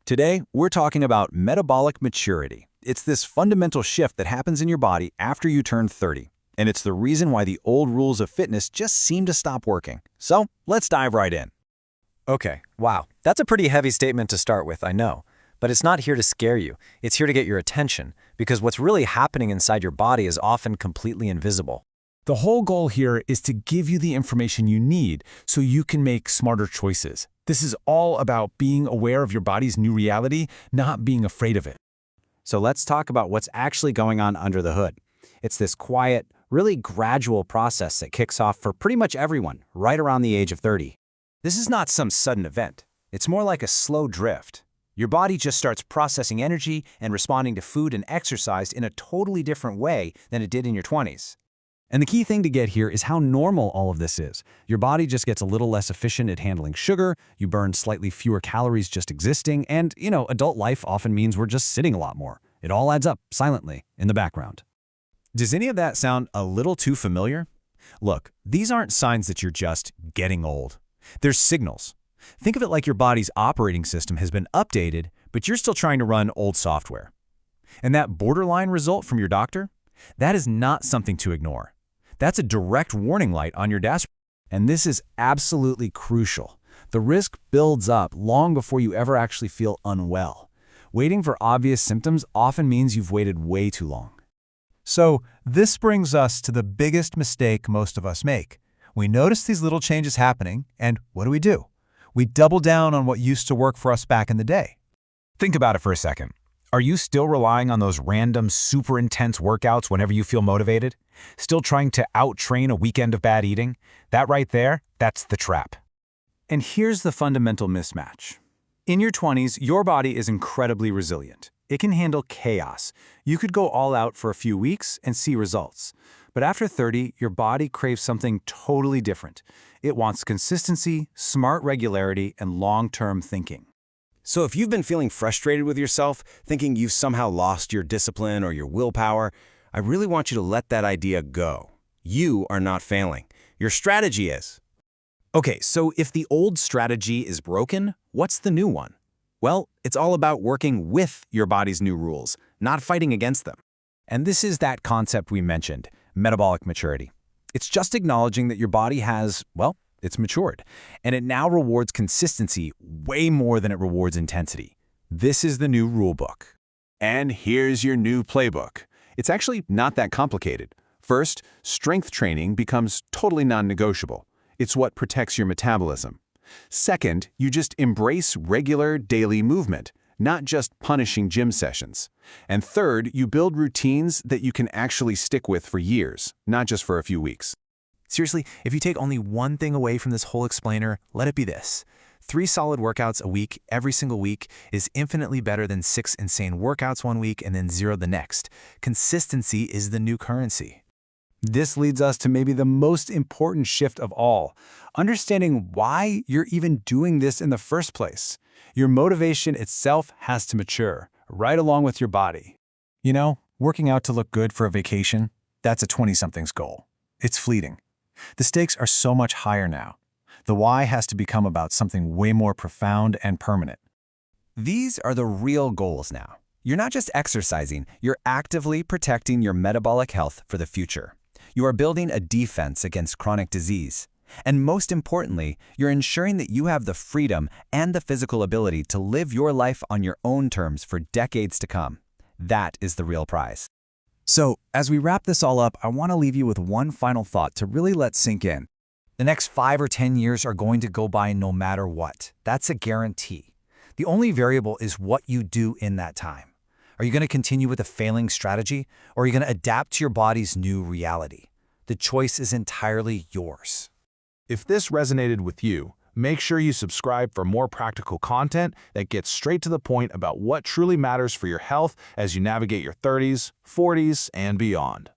Today, we're talking about metabolic maturity. It's this fundamental shift that happens in your body after you turn 30. And it's the reason why the old rules of fitness just seem to stop working. So, let's dive right in. Okay, wow. That's a pretty heavy statement to start with, I know. But it's not here to scare you. It's here to get your attention, because what's really happening inside your body is often completely invisible. The whole goal here is to give you the information you need so you can make smarter choices. This is all about being aware of your body's new reality, not being afraid of it. So let's talk about what's actually going on under the hood. It's this quiet, really gradual process that kicks off for pretty much everyone right around the age of 30. This is not some sudden event. It's more like a slow drift. Your body just starts processing energy and responding to food and exercise in a totally different way than it did in your 20s. And the key thing to get here is how normal all of this is. Your body just gets a little less efficient at handling sugar, you burn slightly fewer calories just existing, and, adult life often means we're just sitting a lot more. It all adds up silently in the background. Does any of that sound a little too familiar? Look, these aren't signs that you're just getting old. They're signals. Think of it like your body's operating system has been updated, but you're still trying to run old software. And that borderline result from your doctor? That is not something to ignore. That's a direct warning light on your dashboard. And this is absolutely crucial. The risk builds up long before you ever actually feel unwell. Waiting for obvious symptoms often means you've waited way too long. So this brings us to the biggest mistake most of us make. We notice these little changes happening, and what do? We double down on what used to work for us back in the day. Think about it for a second. Are you still relying on those random, super intense workouts whenever you feel motivated? Still trying to out-train a weekend of bad eating? That right there, that's the trap. And here's the fundamental mismatch. In your 20s, your body is incredibly resilient. It can handle chaos. You could go all out for a few weeks and see results. But after 30, your body craves something totally different. It wants consistency, smart regularity, and long-term thinking. So if you've been feeling frustrated with yourself, thinking you've somehow lost your discipline or your willpower, I really want you to let that idea go. You are not failing. Your strategy is. Okay, so if the old strategy is broken, what's the new one? Well, it's all about working with your body's new rules, not fighting against them. And this is that concept we mentioned, metabolic maturity. It's just acknowledging that your body has, it's matured, and it now rewards consistency way more than it rewards intensity. This is the new rule book. And here's your new playbook. It's actually not that complicated. First, strength training becomes totally non-negotiable. It's what protects your metabolism. Second, you just embrace regular daily movement, not just punishing gym sessions. And third, you build routines that you can actually stick with for years, not just for a few weeks. Seriously, if you take only one thing away from this whole explainer, let it be this. 3 solid workouts a week, every single week, is infinitely better than 6 insane workouts one week and then 0 the next. Consistency is the new currency. This leads us to maybe the most important shift of all, understanding why you're even doing this in the first place. Your motivation itself has to mature, right along with your body. Working out to look good for a vacation, that's a 20-something's goal. It's fleeting. The stakes are so much higher now. The why has to become about something way more profound and permanent. These are the real goals now. You're not just exercising, you're actively protecting your metabolic health for the future. You are building a defense against chronic disease. And most importantly, you're ensuring that you have the freedom and the physical ability to live your life on your own terms for decades to come. That is the real prize. So, as we wrap this all up, I want to leave you with one final thought to really let sink in. The next 5 or 10 years are going to go by no matter what. That's a guarantee. The only variable is what you do in that time. Are you going to continue with a failing strategy, or are you going to adapt to your body's new reality? The choice is entirely yours. If this resonated with you, make sure you subscribe for more practical content that gets straight to the point about what truly matters for your health as you navigate your 30s, 40s, and beyond.